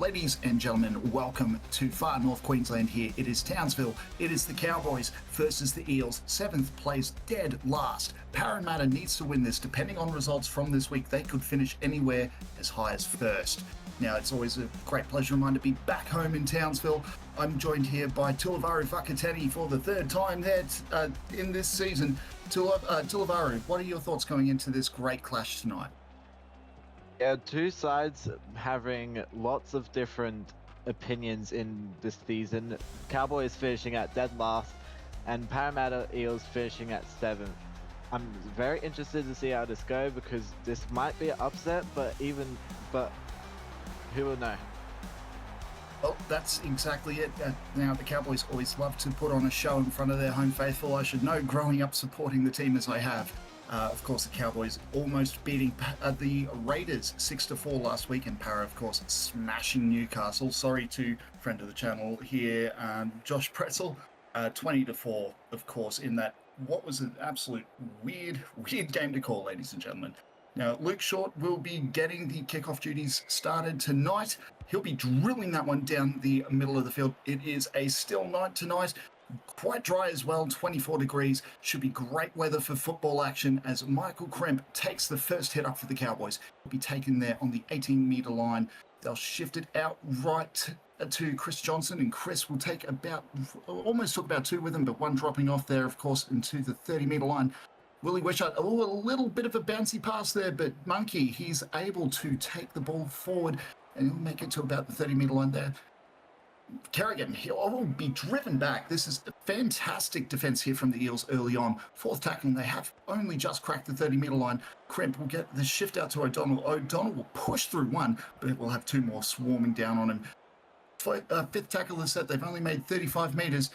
Ladies and gentlemen, welcome to Far North Queensland here. It is Townsville. It is the Cowboys versus the Eels. 7th place, dead last. Parramatta needs to win this. Depending on results from this week, they could finish anywhere as high as first. Now, it's always a great pleasure of mine to be back home in Townsville. I'm joined here by Tulivaru Vakatani for the third time there in this season. Tulivaru, what are your thoughts going into this great clash tonight? Yeah, two sides having lots of different opinions in this season. Cowboys finishing at dead last, and Parramatta Eels finishing at 7th. I'm very interested to see how this goes because this might be an upset, but who will know? Well, that's exactly it. Now, the Cowboys always love to put on a show in front of their home faithful. I should know, growing up supporting the team as I have. Of course, the Cowboys almost beating the Raiders 6-4 last week, and Para, of course, smashing Newcastle. Sorry to friend of the channel here, Josh Pretzel, 20-4, of course, in that what was an absolute weird game to call, ladies and gentlemen. Now, Luke Short will be getting the kickoff duties started tonight. He'll be drilling that one down the middle of the field. It is a still night tonight. Quite dry as well, 24 degrees. Should be great weather for football action as Michael Kremp takes the first hit up for the Cowboys. He'll be taken there on the 18-metre line. They'll shift it out right to Chris Johnson, and Chris will take almost took about 2 with him, but 1 dropping off there, of course, into the 30-metre line. Willie Wishart, a little bit of a bouncy pass there, but Monkey, he's able to take the ball forward, and he'll make it to about the 30-metre line there. Kerrigan, he'll be driven back. This is a fantastic defence here from the Eels early on. 4th tackle, and they have only just cracked the 30-metre line. Kremp will get the shift out to O'Donnell. O'Donnell will push through 1, but it will have 2 more swarming down on him. 5th tackle is set. They've only made 35 metres.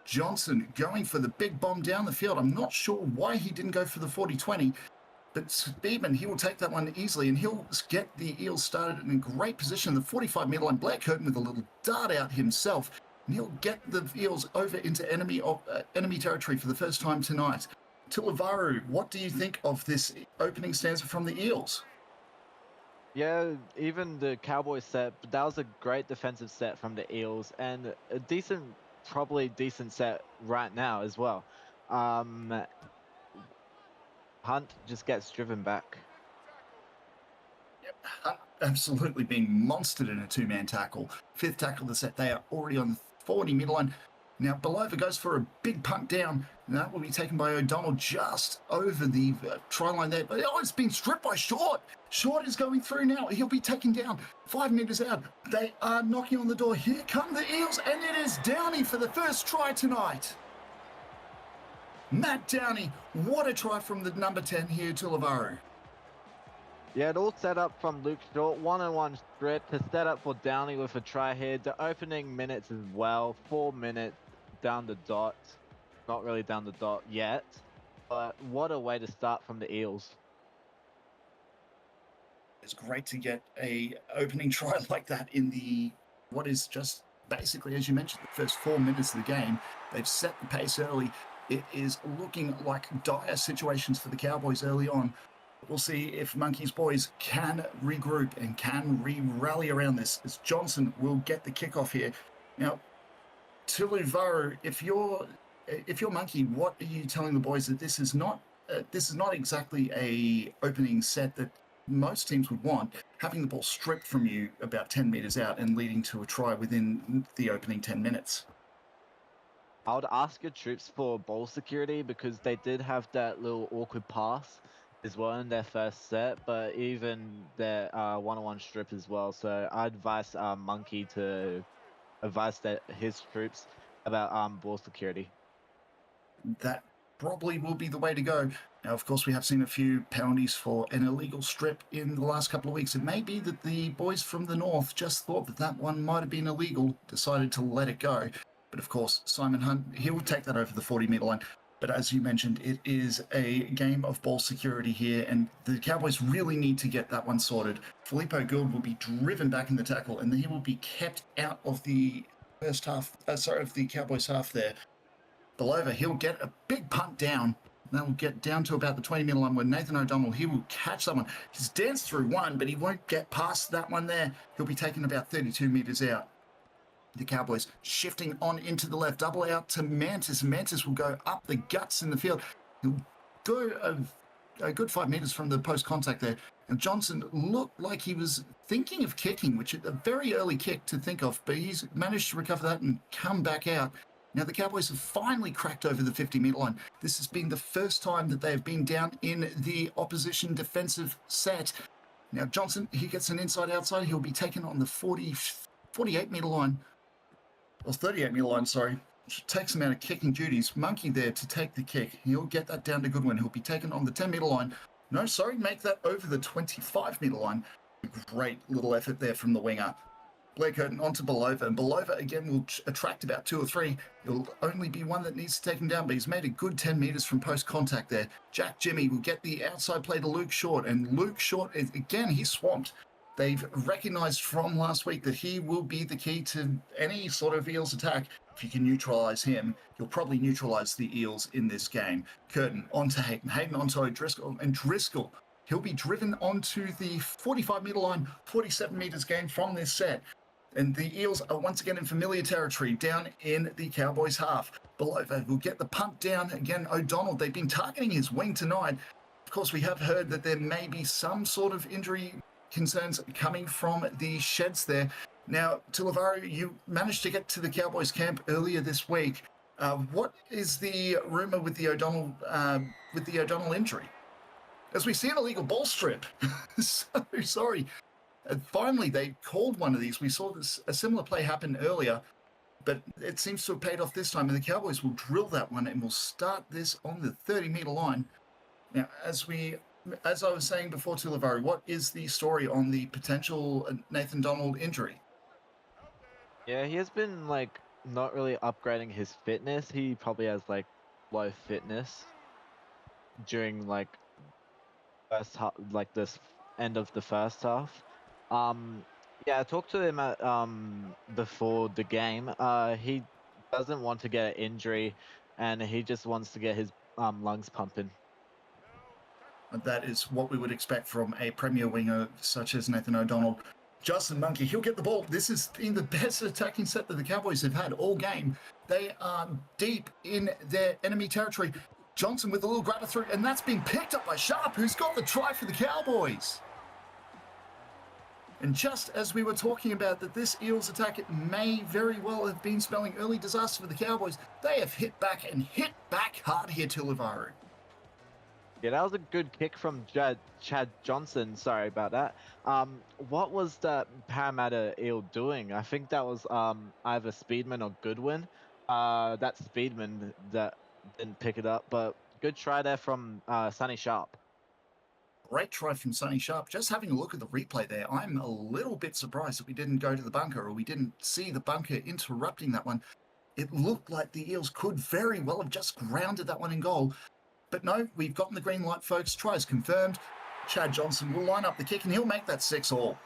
Johnson going for the big bomb down the field. I'm not sure why he didn't go for the 40-20. But Speedman, he will take that one easily, and he'll get the Eels started in a great position. The 45-metre line, Blair Curtin with a little dart out himself, and he'll get the Eels over into enemy territory for the first time tonight. Tulivaru, what do you think of this opening stanza from the Eels? Yeah, even the Cowboys set, but that was a great defensive set from the Eels, and a probably decent set right now as well. Hunt just gets driven back. Yep, Hunt absolutely being monstered in a 2-man tackle. 5th tackle of the set. They are already on the 40-metre line. Now, Belova goes for a big punt down, and that will be taken by O'Donnell just over the try line there. But it's been stripped by Short. Short is going through now. He'll be taken down 5 metres out. They are knocking on the door. Here come the Eels, and it is Downey for the first try tonight. Matt Downey, what a try from the number 10 here, Tulivaru. Yeah, it all set up from Luke Short, one-on-one strip to set up for Downey with a try here. The opening minutes as well, 4 minutes down the dot. Not really down the dot yet, but what a way to start from the Eels. It's great to get a opening try like that in what is just basically, as you mentioned, the first 4 minutes of the game. They've set the pace early. It is looking like dire situations for the Cowboys early on. We'll see if Monkey's boys can regroup and can rally around this, as Johnson will get the kickoff here. Now, Tulivaru, if you're Monkey, what are you telling the boys that this is not exactly a opening set that most teams would want, having the ball stripped from you about 10 metres out and leading to a try within the opening 10 minutes? I would ask your troops for ball security because they did have that little awkward pass as well in their first set, but even their one-on-one strip as well. So I advise Monkey to advise his troops about ball security. That probably will be the way to go. Now, of course, we have seen a few penalties for an illegal strip in the last couple of weeks. It may be that the boys from the north just thought that one might have been illegal, decided to let it go. But of course, Simon Hunt, he will take that over the 40-metre line. But as you mentioned, it is a game of ball security here, and the Cowboys really need to get that one sorted. Filippo Gould will be driven back in the tackle, and he will be kept out of the first half, of the Cowboys half there. Belova, he'll get a big punt down, That will get down to about the 20-metre line where Nathan O'Donnell, he will catch that one. He's danced through one, but he won't get past that one there. He'll be taken about 32 metres out. The Cowboys shifting on into the left, double out to Mantis. Mantis will go up the guts in the field. He'll go a good 5 metres from the post contact there. And Johnson looked like he was thinking of kicking, which is a very early kick to think of, but he's managed to recover that and come back out. Now, the Cowboys have finally cracked over the 50-metre line. This has been the first time that they have been down in the opposition defensive set. Now, Johnson, he gets an inside-outside. He'll be taken on the 48-metre line. Or 38-metre line, sorry. Which takes him out of kicking duties. Monkey there to take the kick. He'll get that down to Goodwin. He'll be taken on the 10-metre line. No, sorry, make that over the 25-metre line. Great little effort there from the winger. Blair Curtin onto Belova, and Belova again will attract about 2 or 3. It'll only be one that needs to take him down, but he's made a good 10 metres from post contact there. Jack Jimmy will get the outside play to Luke Short, and Luke Short, again, he's swamped. They've recognised from last week that he will be the key to any sort of Eels attack. If you can neutralise him, you'll probably neutralise the Eels in this game. Curtin onto Hayden, Hayden onto O'Driscoll, and Driscoll, he'll be driven onto the 45-metre line, 47 metres gain from this set. And the Eels are once again in familiar territory down in the Cowboys' half. Belova will get the punt down. Again, O'Donnell, they've been targeting his wing tonight. Of course, we have heard that there may be some sort of injury concerns coming from the sheds there. Now, Tilavari, you managed to get to the Cowboys camp earlier this week. What is the rumour with the O'Donnell injury? As we see an illegal ball strip. So sorry. Finally, they called one of these. We saw a similar play happen earlier, but it seems to have paid off this time, and the Cowboys will drill that one and will start this on the 30-metre line. Now, as I was saying before, Tilavari, what is the story on the potential Nathan Donald injury? Yeah, he has been not really upgrading his fitness. He probably has low fitness during first half, this end of the first half. Yeah, I talked to him at before the game. He doesn't want to get an injury, and he just wants to get his lungs pumping. That is what we would expect from a premier winger such as Nathan O'Donnell. Justin Monkey, he'll get the ball. This has been the best attacking set that the Cowboys have had all game. They are deep in their enemy territory. Johnson with a little grabber through, and that's been picked up by Sharp, who's got the try for the Cowboys. And just as we were talking about that this Eels attack, it may very well have been spelling early disaster for the Cowboys, they have hit back hard here, Tilavari. Yeah, that was a good kick from Chad Johnson. Sorry about that. What was that Parramatta Eel doing? I think that was either Speedman or Goodwin. That Speedman that didn't pick it up, but good try there from Sonny Sharp. Great try from Sonny Sharp. Just having a look at the replay there, I'm a little bit surprised that we didn't go to the bunker, or we didn't see the bunker interrupting that one. It looked like the Eels could very well have just grounded that one in goal. But no, we've gotten the green light, folks. Tries confirmed. Chad Johnson will line up the kick, and he'll make that 6-all.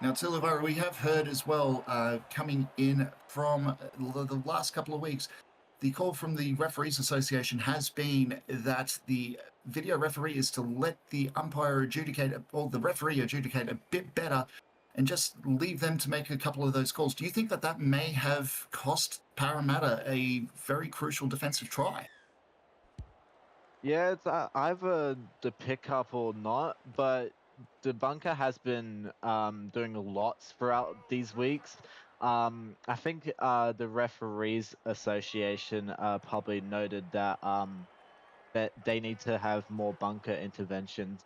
Now, Tilavari, we have heard as well, coming in from the last couple of weeks, the call from the Referees Association has been that the video referee is to let the umpire adjudicate, or the referee adjudicate a bit better, and just leave them to make a couple of those calls. Do you think that may have cost Parramatta a very crucial defensive try? Yeah, it's either the pickup or not, but the bunker has been doing lots throughout these weeks. I think the Referees Association probably noted that that they need to have more bunker interventions.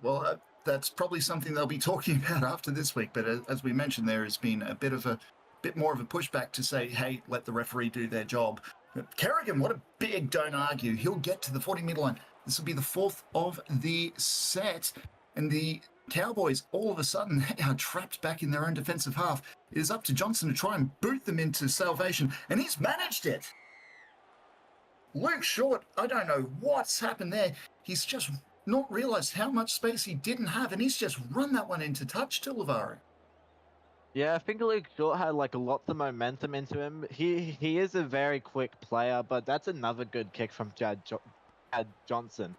Well, that's probably something they'll be talking about after this week. But as we mentioned, there has been a bit more of a pushback to say, hey, let the referee do their job. Kerrigan, what a big don't argue. He'll get to the 40-metre line. This will be the 4th of the set. And the Cowboys, all of a sudden, they are trapped back in their own defensive half. It is up to Johnson to try and boot them into salvation. And he's managed it. Luke Short, I don't know what's happened there. He's just not realised how much space he didn't have, and he's just run that one into touch, Tilavari. Yeah, I think Luke Short had like lots of momentum into him. He is a very quick player, but that's another good kick from Chad Johnson.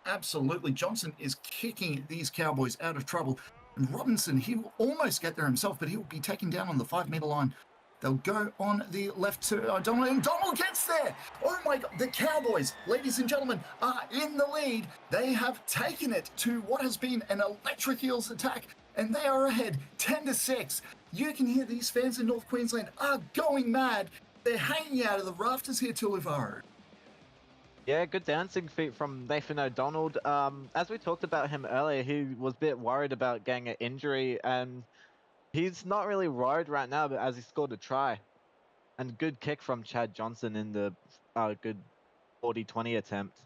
Absolutely. Johnson is kicking these Cowboys out of trouble. And Robinson, he will almost get there himself, but he'll be taken down on the 5-meter line. They'll go on the left to Donald, and Donald gets there. Oh my God, the Cowboys, ladies and gentlemen, are in the lead. They have taken it to what has been an electric Eels attack, and they are ahead 10-6. You can hear these fans in North Queensland are going mad. They're hanging out of the rafters here to Livaro. Yeah, good dancing feat from Nathan O'Donnell. As we talked about him earlier, he was a bit worried about getting an injury, and he's not really worried right now, but as he scored a try. And good kick from Chad Johnson in the good 40-20 attempt.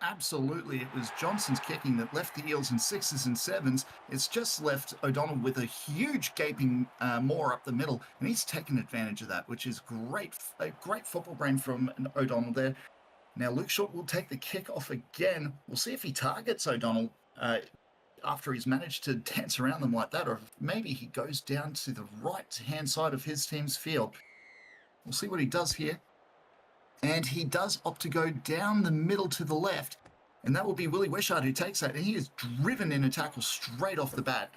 Absolutely, it was Johnson's kicking that left the Eels in 6s and 7s. It's just left O'Donnell with a huge gaping maw up the middle, and he's taken advantage of that, which is great. A great football brain from O'Donnell there. Now Luke Short will take the kick off again. We'll see if he targets O'Donnell after he's managed to dance around them like that, or maybe he goes down to the right-hand side of his team's field. We'll see what he does here. And he does opt to go down the middle to the left. And that will be Willie Wishart who takes that. And he is driven in a tackle straight off the bat.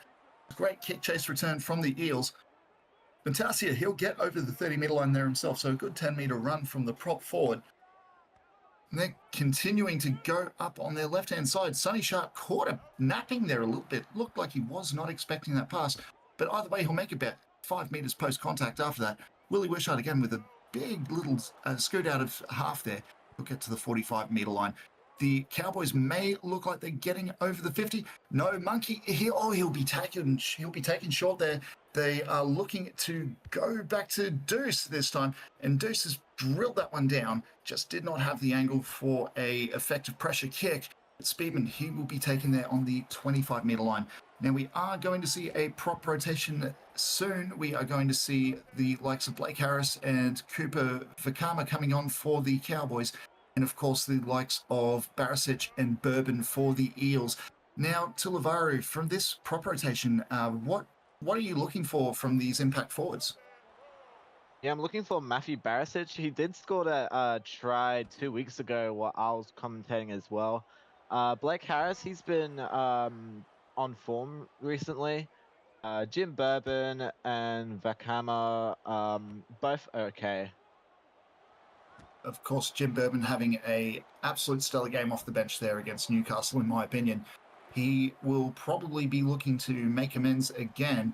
Great kick chase return from the Eels. Fantasia, he'll get over the 30-meter line there himself. So a good 10-meter run from the prop forward. And they're continuing to go up on their left-hand side. Sonny Sharp caught him napping there a little bit. Looked like he was not expecting that pass. But either way, he'll make about 5 meters post-contact after that. Willie Wishart again with a big little scoot out of half there. He'll get to the 45-meter line. The Cowboys may look like they're getting over the 50. No, Monkey, he'll be taken short there. They are looking to go back to Deuce this time, and Deuce has drilled that one down. Just did not have the angle for a effective pressure kick. Speedman, he will be taken there on the 25-meter line. Now, we are going to see a prop rotation soon. We are going to see the likes of Blake Harris and Cooper Vakama coming on for the Cowboys. And, of course, the likes of Barisic and Bourbon for the Eels. Now, Tulivaru, from this prop rotation, what are you looking for from these impact forwards? Yeah, I'm looking for Matthew Barisic. He did score that try 2 weeks ago while I was commentating as well. Blake Harris, he's been on form recently. Jim Bourbon and Vakama, both okay. Of course, Jim Bourbon having a absolute stellar game off the bench there against Newcastle, in my opinion. He will probably be looking to make amends again.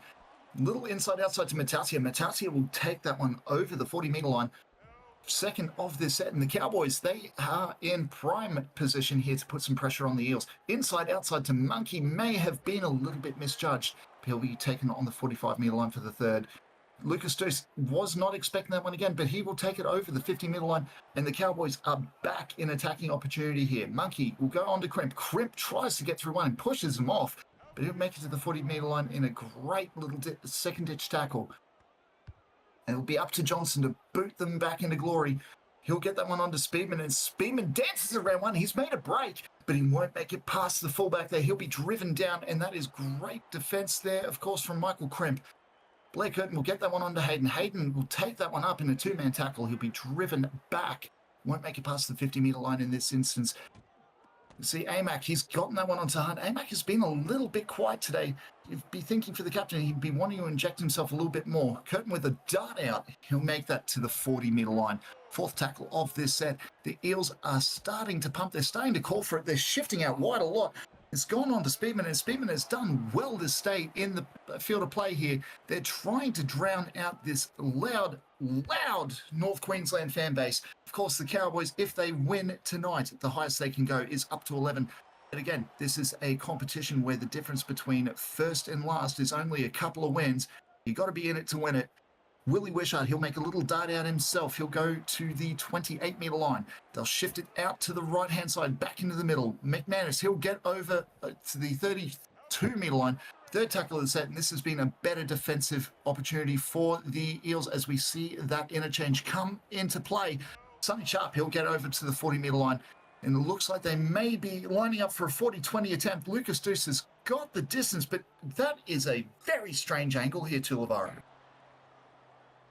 Little inside-outside to Matasia. Matasia will take that one over the 40-meter line. Second of this set, and the Cowboys, they are in prime position here to put some pressure on the Eels. Inside-outside to Monkey may have been a little bit misjudged. He'll be taken on the 45-meter line for the third. Lucas Deuce was not expecting that one again, but he will take it over the 50-meter line, and the Cowboys are back in attacking opportunity here. Monkey will go on to Crimp. Crimp tries to get through one and pushes him off, but he'll make it to the 40-meter line in a great little second-ditch tackle. And it'll be up to Johnson to boot them back into glory. He'll get that one onto Speedman, and Speedman dances around one. He's made a break, but he won't make it past the fullback there. He'll be driven down, and that is great defense there, of course, from Michael Crimp. Blake Curtin will get that one onto Hayden. Hayden will take that one up in a 2-man tackle. He'll be driven back. Won't make it past the 50-meter line in this instance. See, Amac, he's gotten that one onto Hunt. Amac has been a little bit quiet today. You'd be thinking for the captain, he'd be wanting to inject himself a little bit more. Curtin with a dart out. He'll make that to the 40-meter line. Fourth tackle of this set. The Eels are starting to pump. They're starting to call for it. They're shifting out wide a lot. It's gone on to Speedman, and Speedman has done well to stay in the field of play here. They're trying to drown out this loud North Queensland fan base. Of course, the Cowboys, if they win tonight, the highest they can go is up to 11. But again, this is a competition where the difference between first and last is only a couple of wins. You've got to be in it to win it. Willie Wishart, he'll make a little dart out himself. He'll go to the 28-meter line. They'll shift it out to the right-hand side, back into the middle. McManus, he'll get over to the 32-meter line. Third tackle of the set, and this has been a better defensive opportunity for the Eels as we see that interchange come into play. Sonny Sharp, he'll get over to the 40-meter line. And it looks like they may be lining up for a 40-20 attempt. Lucas Deuce has got the distance, but that is a very strange angle here to Lavaro.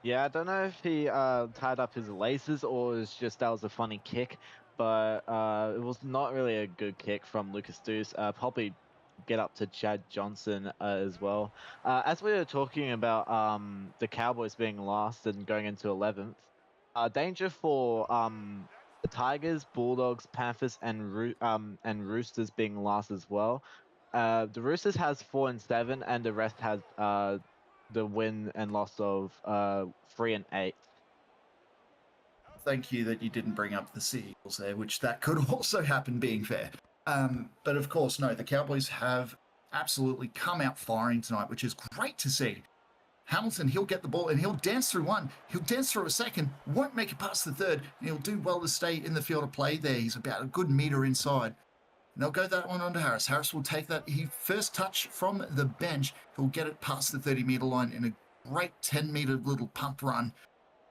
Yeah, I don't know if he tied up his laces or it's just that was a funny kick, but it was not really a good kick from Lucas Deuce. Probably get up to Chad Johnson as well. As we were talking about the Cowboys being last and going into 11th, danger for the Tigers, Bulldogs, Panthers, and Roosters being last as well. The Roosters has 4 and 7, and the rest has the win and loss of 3 and 8. Thank you that you didn't bring up the Seals there, which that could also happen, being fair. But of course, no, the Cowboys have absolutely come out firing tonight, which is great to see. Hamilton, he'll get the ball and he'll dance through one. He'll dance through a second, won't make it past the third, and he'll do well to stay in the field of play there. He's about a good metre inside. And they'll go that one on to Harris. Harris will take that. He first touch from the bench. He'll get it past the 30-metre line in a great 10-metre little pump run.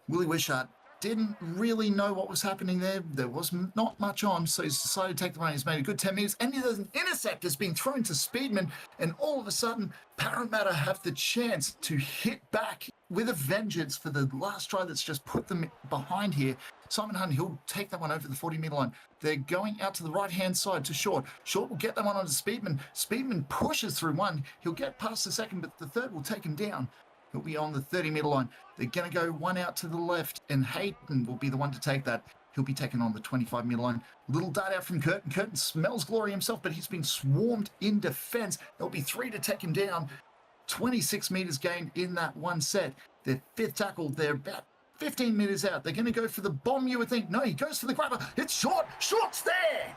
Willie Wishart didn't really know what was happening there. There was not much on, so he's decided to take the run. He's made a good 10 metres, and there's an intercept that's been thrown to Speedman, and all of a sudden, Parramatta have the chance to hit back with a vengeance for the last try that's just put them behind here. Simon Hunt, he'll take that one over the 40-metre line. They're going out to the right-hand side to Short. Short will get that one onto Speedman. Speedman pushes through one. He'll get past the second, but the third will take him down. He'll be on the 30-metre line. They're going to go one out to the left, and Hayden will be the one to take that. He'll be taken on the 25-metre line. Little dart out from Curtin. Curtin smells glory himself, but he's been swarmed in defence. There'll be 3 to take him down. 26 metres gained in that one set. Their fifth tackle, they're about 15 metres out. They're going to go for the bomb, you would think. No, he goes for the grabber. It's Short. Short's there!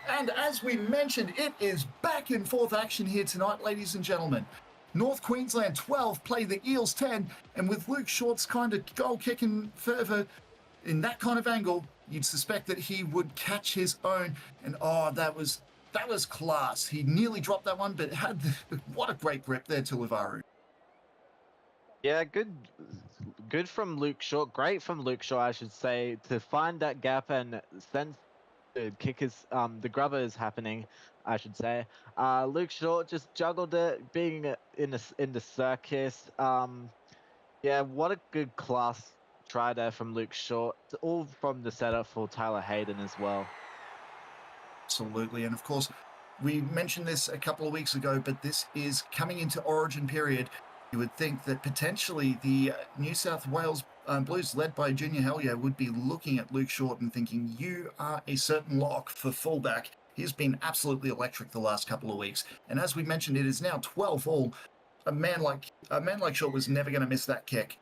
And as we mentioned, it is back and forth action here tonight, ladies and gentlemen. North Queensland 12 play the Eels 10, and with Luke Short's kind of goal kicking further in that kind of angle, you'd suspect that he would catch his own. And oh, that was class. He nearly dropped that one, but what a great grip there to Livaru. Yeah, good from Luke Short. Great from Luke Short, I should say, to find that gap and sense the kickers, the grubber is happening, I should say. Luke Short just juggled it, being in the circus. Yeah, what a good class try there from Luke Short. All from the setup for Tyler Hayden as well. Absolutely, and of course, we mentioned this a couple of weeks ago, but this is coming into Origin period. You would think that potentially the New South Wales Blues, led by Junior Hellier, would be looking at Luke Short and thinking, you are a certain lock for fullback. He's been absolutely electric the last couple of weeks. And as we mentioned, it is now 12-all. A man like Short was never going to miss that kick.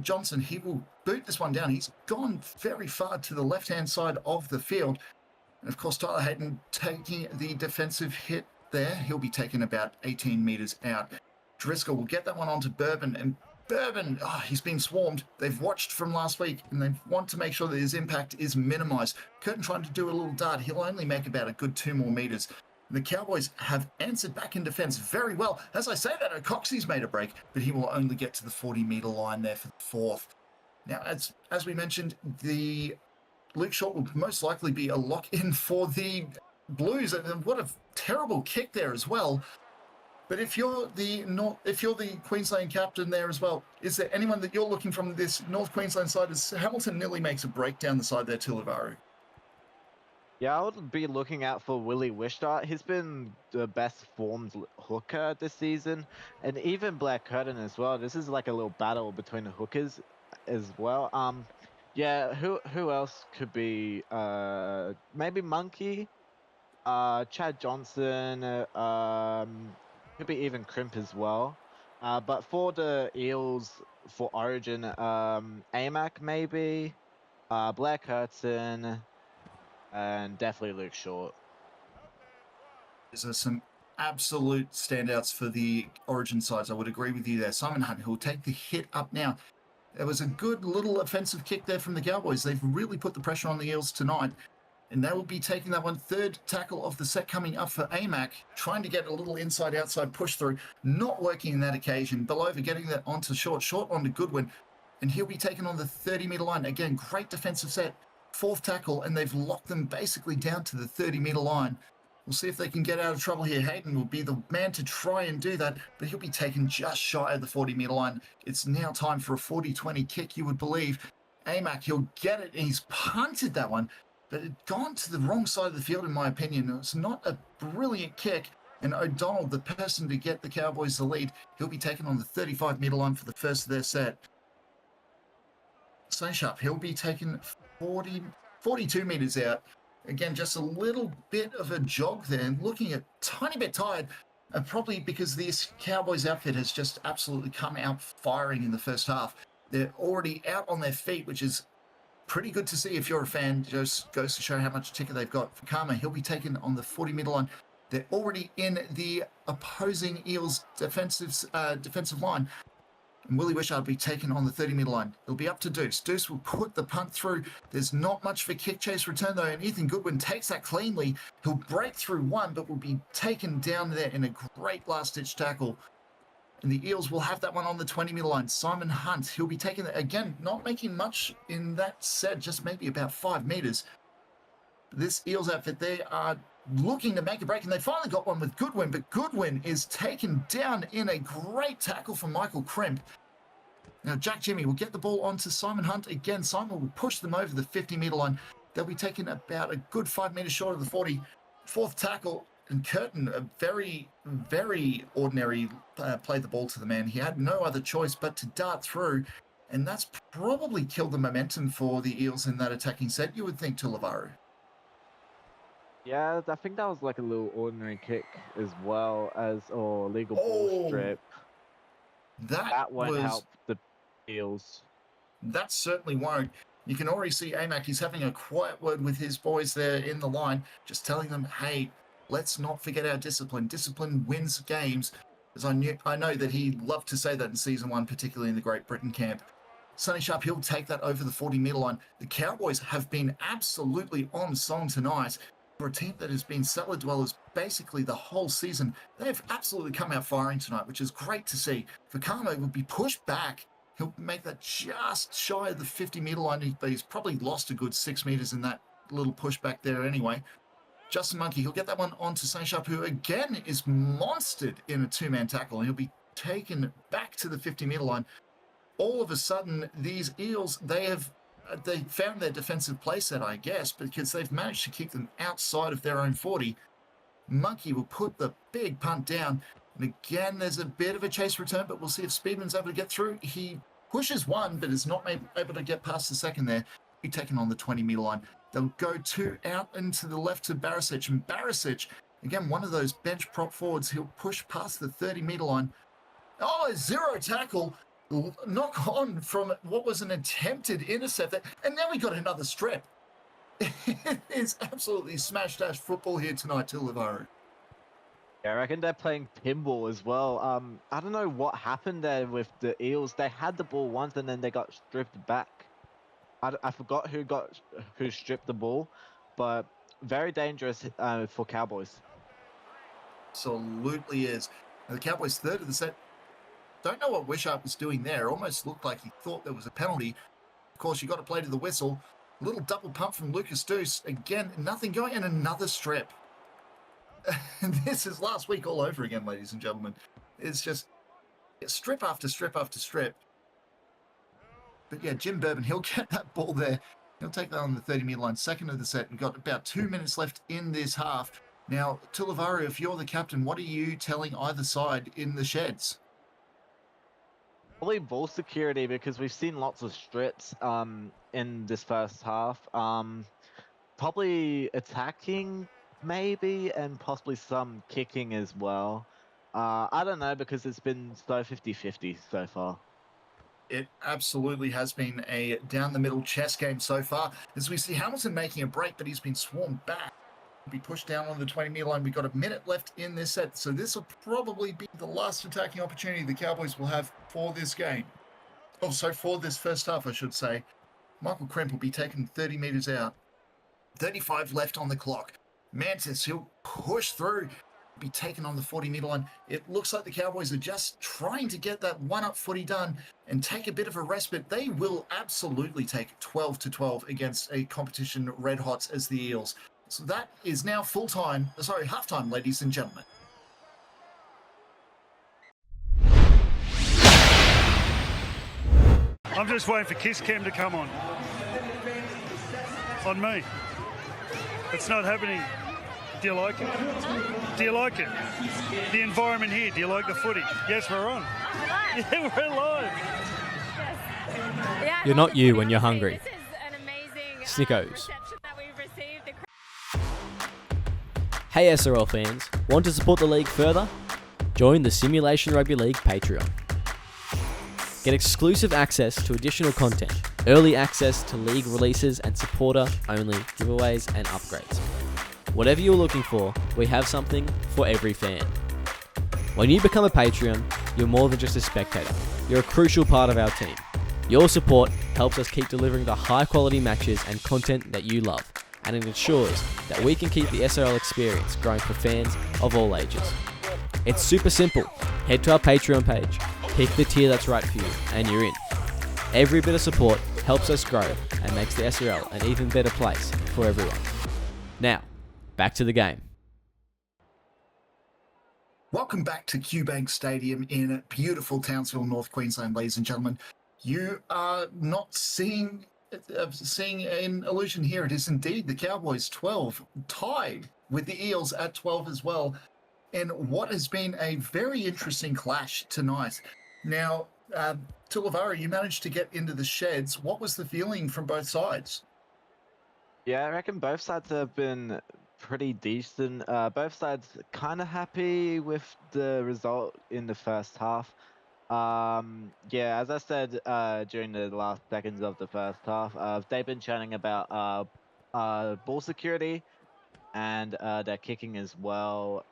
Johnson, he will boot this one down. He's gone very far to the left-hand side of the field. And of course, Tyler Hayden taking the defensive hit there. He'll be taken about 18 metres out. Driscoll will get that one onto Bourbon, and Bourbon, he's been swarmed. They've watched from last week, and they want to make sure that his impact is minimised. Curtin trying to do a little dart. He'll only make about a good 2 more metres. The Cowboys have answered back in defence very well. As I say that, O'Coxey's made a break, but he will only get to the 40-metre line there for the fourth. Now, as we mentioned, the Luke Short will most likely be a lock-in for the Blues. And what a terrible kick there as well. But if you're the Queensland captain there as well, is there anyone that you're looking from this North Queensland side? As Hamilton nearly makes a break down the side there to Livaru. Yeah, I would be looking out for Willie Wishart. He's been the best formed hooker this season, and even Blair Curtin as well. This is like a little battle between the hookers as well. Yeah, who else could be? Maybe Monkey, Chad Johnson. Could be even Crimp as well. But for the Eels, for Origin, Amac maybe, Blair Curtin, and definitely Luke Short. There's some absolute standouts for the Origin sides. I would agree with you there. Simon Hunt, who'll take the hit up now. There was a good little offensive kick there from the Cowboys. They've really put the pressure on the Eels tonight. And they will be taking that one. Third tackle of the set coming up for Amac, trying to get a little inside-outside push through. Not working in that occasion. Belova getting that onto Short. Short onto Goodwin. And he'll be taken on the 30-metre line. Again, great defensive set. Fourth tackle, and they've locked them basically down to the 30-metre line. We'll see if they can get out of trouble here. Hayden will be the man to try and do that, but he'll be taken just shy of the 40-metre line. It's now time for a 40-20 kick, you would believe. Amac, he'll get it, and he's punted that one, but it gone to the wrong side of the field, in my opinion. It's not a brilliant kick, and O'Donnell, the person to get the Cowboys the lead, he'll be taken on the 35-metre line for the first of their set. Stay sharp, he'll be taken 42 metres out. Again, just a little bit of a jog there, looking a tiny bit tired, probably because this Cowboys outfit has just absolutely come out firing in the first half. They're already out on their feet, which is pretty good to see if you're a fan. Just goes to show how much ticker they've got. For Karma, he'll be taken on the 40-metre line. They're already in the opposing Eels defensive line. And Willie Wishart will be taken on the 30-metre line. It'll be up to Deuce. Deuce will put the punt through. There's not much for kick chase return, though, and Ethan Goodwin takes that cleanly. He'll break through one, but will be taken down there in a great last-ditch tackle. And the Eels will have that one on the 20-metre line. Simon Hunt, he'll be taking it again, not making much in that set, just maybe about 5 metres. This Eels outfit, they are looking to make a break, and they finally got one with Goodwin, but Goodwin is taken down in a great tackle from Michael Crimp. Now, Jack Jimmy will get the ball onto Simon Hunt. Again, Simon will push them over the 50-metre line. They'll be taken about a good 5 metres short of the 40. Fourth tackle, and Curtin, a very, very ordinary played the ball to the man. He had no other choice but to dart through, and that's probably killed the momentum for the Eels in that attacking set, you would think, to Lavaru. Yeah, I think that was like a little ordinary kick as well as, or legal ball strip. That won't help the Eels. That certainly won't. You can already see Amac, he's having a quiet word with his boys there in the line, just telling them, hey, let's not forget our discipline. Discipline wins games. As I know that he loved to say that in season 1, particularly in the Great Britain camp. Sonny Sharp, he'll take that over the 40-metre line. The Cowboys have been absolutely on song tonight. For a team that has been cellar dwellers basically the whole season, they've absolutely come out firing tonight, which is great to see. Fakamo will be pushed back. He'll make that just shy of the 50-metre line, but he's probably lost a good 6 metres in that little pushback there anyway. Justin Monkey, he'll get that one onto St. Sharp, who again is monstered in a 2-man tackle. He'll be taken back to the 50-metre line. All of a sudden, these Eels, they found their defensive play set, I guess, because they've managed to keep them outside of their own 40. Monkey will put the big punt down. And again, there's a bit of a chase return, but we'll see if Speedman's able to get through. He pushes one, but is not able to get past the second there. He's taken on the 20-metre line. They'll go 2 out into the left to Barisic. And Barisic, again, one of those bench prop forwards, he'll push past the 30-metre line. Oh, 0 tackle. Knock on from what was an attempted intercept there. And then we got another strip. It is absolutely smash-dash football here tonight, Tilivaru. Yeah, I reckon they're playing pinball as well. I don't know what happened there with the Eels. They had the ball once and then they got stripped back. I forgot who stripped the ball, but very dangerous for Cowboys. Absolutely is. Now, the Cowboys' third of the set. Don't know what Wishart was doing there. Almost looked like he thought there was a penalty. Of course, you got to play to the whistle. A little double pump from Lucas Deuce. Again, nothing going, and another strip. This is last week all over again, ladies and gentlemen. It's just strip after strip after strip. But yeah, Jim Bourbon, he'll get that ball there. He'll take that on the 30-metre line, second of the set. We've got about 2 minutes left in this half. Now, Tilivaru, if you're the captain, what are you telling either side in the sheds? Probably ball security, because we've seen lots of strips in this first half. Probably attacking, maybe, and possibly some kicking as well. I don't know, because it's been so 50-50 so far. It absolutely has been a down-the-middle chess game so far. As we see Hamilton making a break, but he's been swarmed back. He'll be pushed down on the 20-metre line. We've got a minute left in this set, so this will probably be the last attacking opportunity the Cowboys will have for this game. Oh, so for this first half, I should say. Michael Crimp will be taken 30 metres out. 35 left on the clock. Mantis, he'll push through, be taken on the 40-metre line. It looks like the Cowboys are just trying to get that one-up footy done and take a bit of a respite. They will absolutely take 12-12 against a competition red hots as the Eels. So that is now halftime, ladies and gentlemen. I'm just waiting for Kiss Cam to come on me. It's not happening. Do you like it? Do you like it? The environment here, do you like the footy? Yes, we're on. Yeah, we're live. Yeah, You're not you when you're hungry. This is an amazing Snickos. reception that we've received. Hey SRL fans, want to support the league further? Join the Simulation Rugby League Patreon. Get exclusive access to additional content, early access to league releases and supporter-only giveaways and upgrades. Whatever you're looking for, we have something for every fan. When you become a Patreon, you're more than just a spectator. You're a crucial part of our team. Your support helps us keep delivering the high-quality matches and content that you love, and it ensures that we can keep the SRL experience growing for fans of all ages. It's super simple. Head to our Patreon page, pick the tier that's right for you, and you're in. Every bit of support helps us grow and makes the SRL an even better place for everyone. Now, back to the game. Welcome back to QBank Stadium in beautiful Townsville, North Queensland, ladies and gentlemen. You are not seeing an illusion here. It is indeed the Cowboys 12, tied with the Eels at 12 as well, in what has been a very interesting clash tonight. Now, Tulavara, you managed to get into the sheds. What was the feeling from both sides? Yeah, I reckon both sides have been pretty decent. Both sides kind of happy with the result in the first half. Yeah, as I said during the last seconds of the first half, they've been chatting about ball security and their kicking as well,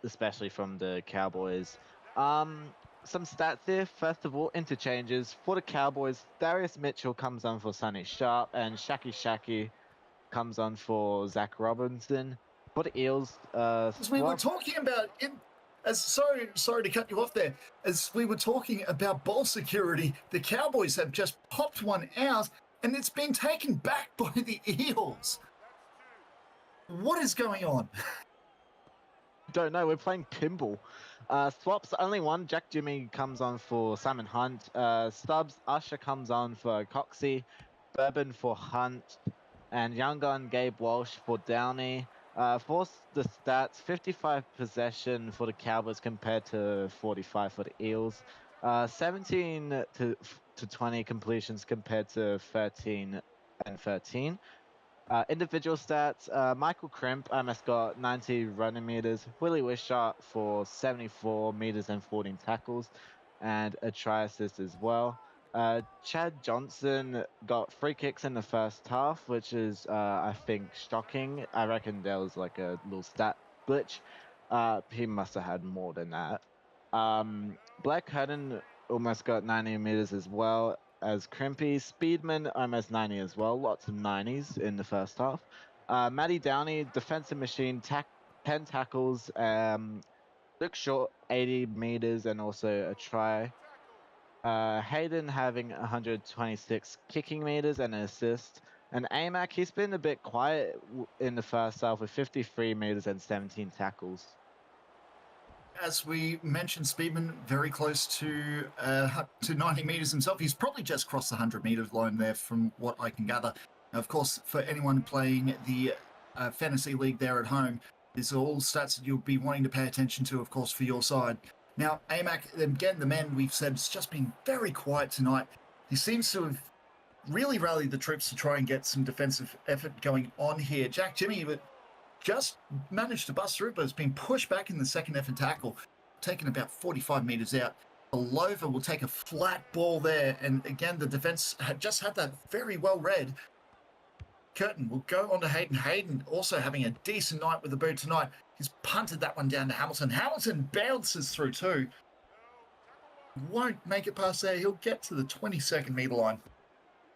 especially from the Cowboys. Some stats here. First of all, interchanges. For the Cowboys, Darius Mitchell comes on for Sonny Sharp, and Shaki comes on for Zach Robinson. For the Eels, As we were talking about sorry to cut you off there. As we were talking about ball security, the Cowboys have just popped one out, and it's been taken back by the Eels. What is going on? Don't know. We're playing pinball. Swaps only one. Jack Jimmy comes on for Simon Hunt. Stubbs Usher comes on for Coxey. Bourbon for Hunt. And Young Gun Gabe Walsh for Downey. For the stats, 55 possession for the Cowboys compared to 45 for the Eels. 17 to 20 completions compared to 13 and 13. Individual stats, Michael Crimp almost got 90 running meters, Willie Wishart for 74 meters and 14 tackles, and a try assist as well. Chad Johnson got free kicks in the first half, which is, I think, shocking. I reckon there was like a little stat glitch. He must have had more than that. Black Hutton almost got 90 meters as well as Crimpy. Speedman almost 90 as well. Lots of 90s in the first half. Matty Downey, defensive machine, 10 tackles. Luke Short, 80 meters and also a try. Hayden having 126 kicking meters and an assist. And AMAC, he's been a bit quiet in the first half with 53 meters and 17 tackles. As we mentioned, Speedman very close to 90 meters himself. He's probably just crossed the 100-meter line there from what I can gather. Now, of course, for anyone playing the fantasy league there at home, these are all stats that you'll be wanting to pay attention to, of course, for your side. Now, AMAC, again, the man we've said has just been very quiet tonight. He seems to have really rallied the troops to try and get some defensive effort going on here. Jack Jimmy just managed to bust through, but it's been pushed back in the second effort tackle, taken about 45 meters out. Alova will take a flat ball there, and again, the defense had just had that very well read. Curtin will go on to Hayden. Hayden also having a decent night with the boot tonight. He's punted that one down to Hamilton. Hamilton bounces through too. Won't make it past there. He'll get to the 22nd meter line.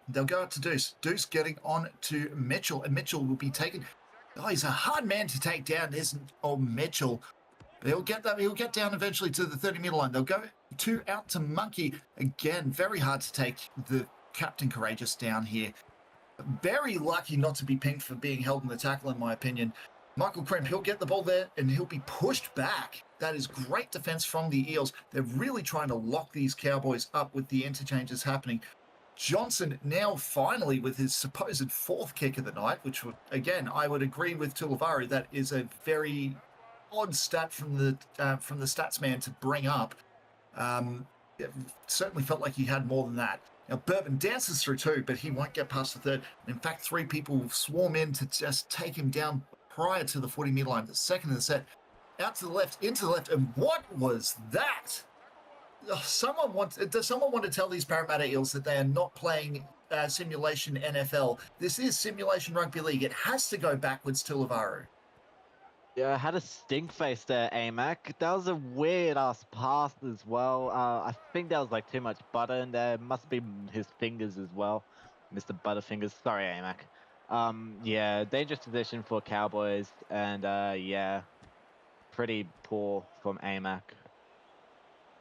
They'll go out to Deuce. Deuce getting on to Mitchell, and Mitchell will be taken. Oh, he's a hard man to take down, isn't Mitchell? But he'll get down eventually to the 30-meter line. They'll go out to Monkey. Again, very hard to take the Captain Courageous down here. Very lucky not to be pinged for being held in the tackle, in my opinion. Michael Crimp, he'll get the ball there and he'll be pushed back. That is great defense from the Eels. They're really trying to lock these Cowboys up with the interchanges happening. Johnson now finally with his supposed 4th kick of the night, which would, again, I would agree with Tulivaru. That is a very odd stat from the stats man to bring up. It certainly felt like he had more than that. Now, Bourbon dances through 2, but he won't get past the 3rd. In fact, 3 people swarm in to just take him down prior to the 40-meter line. The 2nd of the set, out to the left, into the left. And what was that? Does someone want to tell these Parramatta Eels that they are not playing Simulation NFL? This is Simulation Rugby League. It has to go backwards to Lavaru. Yeah, had a stink face there, Amac. That was a weird ass pass as well. I think there was like too much butter in there. Must be his fingers as well, Mr. Butterfingers. Sorry, Amac. Yeah, dangerous position for Cowboys, and yeah, pretty poor from Amac.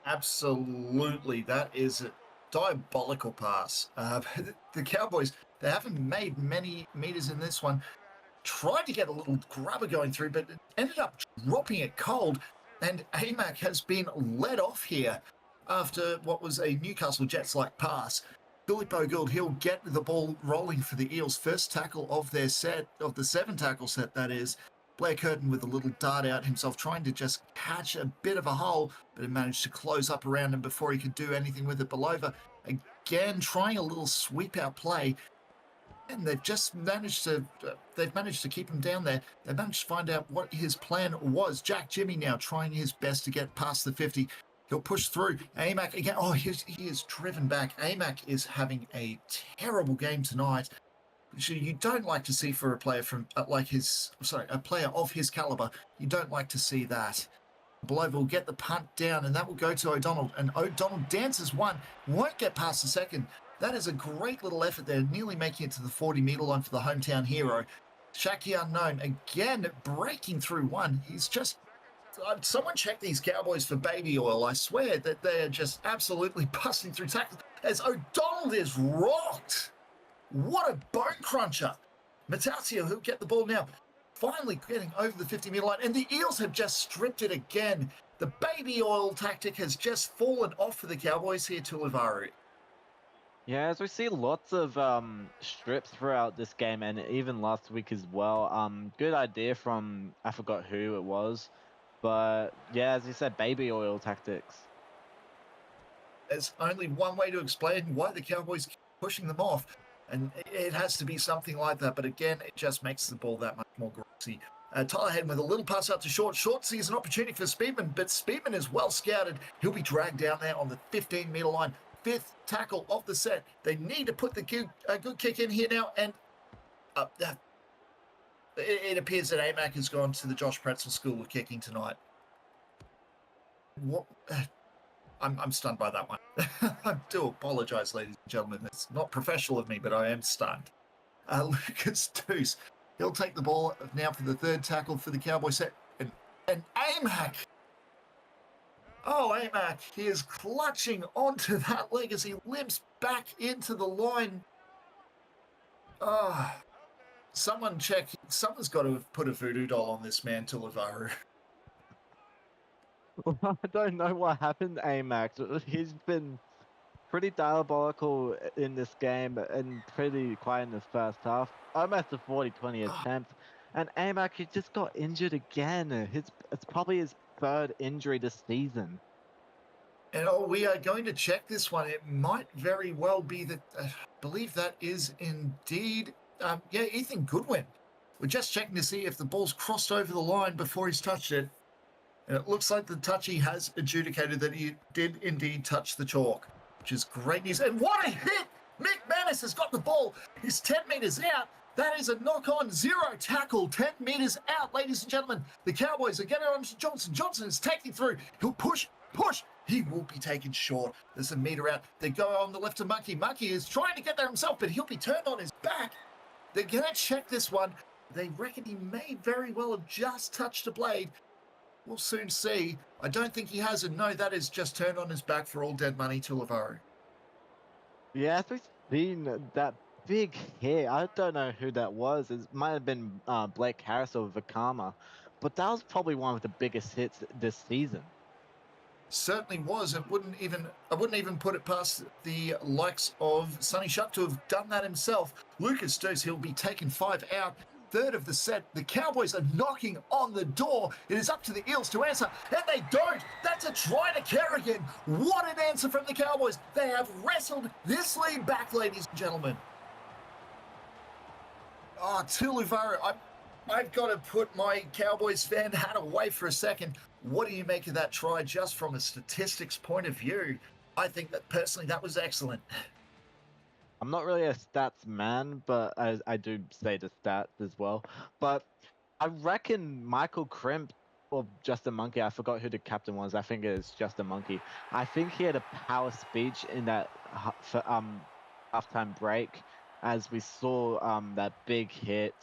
Absolutely, that is a diabolical pass. The Cowboys, they haven't made many meters in this one. Tried to get a little grubber going through, but ended up dropping it cold. And Amac has been let off here after what was a Newcastle Jets-like pass. Filippo Gould, he'll get the ball rolling for the Eels. First tackle of their set, of the 7-tackle set, that is. Blair Curtin with a little dart out himself, trying to just catch a bit of a hole, but he managed to close up around him before he could do anything with it. Belova, again, trying a little sweep-out play. And they've just managed to keep him down there. They managed to find out what his plan was. Jack Jimmy now trying his best to get past the 50. He'll push through. Amac again. Oh, he is driven back. Amac is having a terrible game tonight. You don't like to see for a player from a player of his caliber. You don't like to see that. Belova will get the punt down, and that will go to O'Donnell. And O'Donnell dances 1, won't get past the 2nd. That is a great little effort there, nearly making it to the 40-meter line for the hometown hero. Shaki Unknown, again, breaking through 1. He's just... someone check these Cowboys for baby oil. I swear that they are just absolutely busting through tackles as O'Donnell is rocked. What a bone cruncher. Matasio, who'll get the ball now, finally getting over the 50-meter line. And the Eels have just stripped it again. The baby oil tactic has just fallen off for the Cowboys here to Livaru. Yeah, as we see lots of strips throughout this game and even last week as well. Good idea from, I forgot who it was. But yeah, as you said, baby oil tactics. There's only one way to explain why the Cowboys keep pushing them off. And it has to be something like that. But again, it just makes the ball that much more grossy. Tyler Hayden with a little pass out to Short. Short sees an opportunity for Speedman, but Speedman is well scouted. He'll be dragged down there on the 15-meter line. 5th tackle of the set. They need to put the good kick in here now. And it appears that Amac has gone to the Josh Pretzel School of Kicking tonight. What? I'm stunned by that one. I do apologise, ladies and gentlemen. It's not professional of me, but I am stunned. Lucas Deuce, he'll take the ball now for the 3rd tackle for the Cowboy set. And Amac. Oh, Amac, he is clutching onto that leg as he limps back into the line. Oh, someone check. Someone's got to have put a voodoo doll on this man, Tulivaru. I don't know what happened to Amac. He's been pretty diabolical in this game and pretty quiet in the first half. Almost a 40-20 attempt. And Amac, he just got injured again. It's probably his 3rd injury this season. And we are going to check this one. It might very well be that, I believe that is indeed, Ethan Goodwin. We're just checking to see if the ball's crossed over the line before he's touched it. And it looks like the touchy has adjudicated that he did indeed touch the chalk, which is great news. And what a hit! Mick Manus has got the ball. He's 10 metres out. That is a knock-on 0 tackle, 10 metres out, ladies and gentlemen. The Cowboys are getting on to Johnson. Johnson is taking through. He'll push. He will be taken short. There's a metre out. They go on the left to Monkey. Monkey is trying to get there himself, but he'll be turned on his back. They're going to check this one. They reckon he may very well have just touched a blade. We'll soon see. I don't think he has, and no, that is just turned on his back for all dead money to Livaru. Yeah, we've seen that big hit. I don't know who that was. It might have been Blake Harris or Vakama, but that was probably one of the biggest hits this season. Certainly was. I wouldn't even put it past the likes of Sonny Shuck to have done that himself. Lucas Deuce, he'll be taking 5 out. Third of the set. The Cowboys are knocking on the door. It is up to the Eels to answer, and they don't. That's a try to Kerrigan. What an answer from the Cowboys. They have wrestled this lead back, ladies and gentlemen. Oh, Tuiluvara, I've got to put my Cowboys fan hat away for a second. What do you make of that try just from a statistics point of view? I think that personally that was excellent. I'm not really a stats man, but I do say the stats as well. But I reckon Michael Crimp or Justin Monkey, I forgot who the captain was. I think it is Justin Monkey. I think he had a power speech in that halftime break, as we saw that big hit,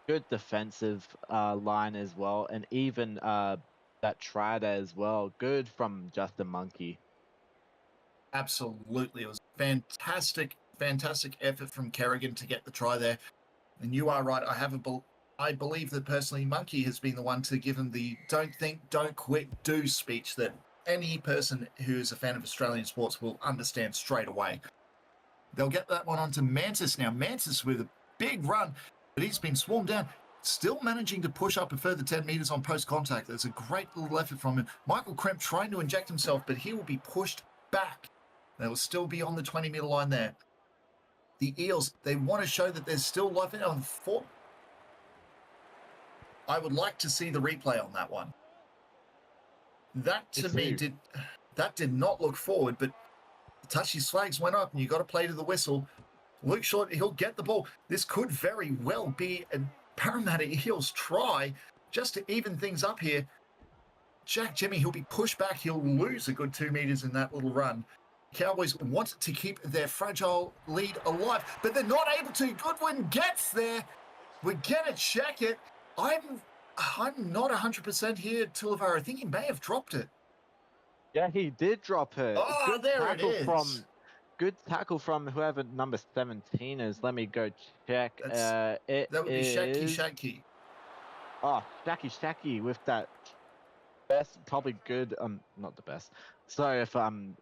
good defensive line as well, and even that try there as well. Good from Justin Monkey. Absolutely. It was fantastic effort from Kerrigan to get the try there. And you are right. I believe that personally Monkey has been the one to give him the don't think, don't quit, do speech that any person who is a fan of Australian sports will understand straight away. They'll get that one onto Mantis now. Mantis with a big run, but he's been swarmed down. Still managing to push up a further 10 metres on post-contact. There's a great little effort from him. Michael Kremp trying to inject himself, but he will be pushed back. They will still be on the 20-metre line there. The Eels, they want to show that there's still life in on 4. I would like to see the replay on that one. That to me did not look forward, but the touchy flags went up and you got to play to the whistle. Luke Short, he'll get the ball. This could very well be a Parramatta Eels try just to even things up here. Jack Jimmy, he'll be pushed back. He'll lose a good 2 metres in that little run. Cowboys want to keep their fragile lead alive, but they're not able to. Goodwin gets there. We're going to check it. I'm not 100% here, Tuiluvara. I think he may have dropped it. Yeah, he did drop it. Oh, there it is. Good tackle from whoever number 17 is. Let me go check. That would be Shanky. Oh, Shacky with that probably good. Not the best. Sorry if I'm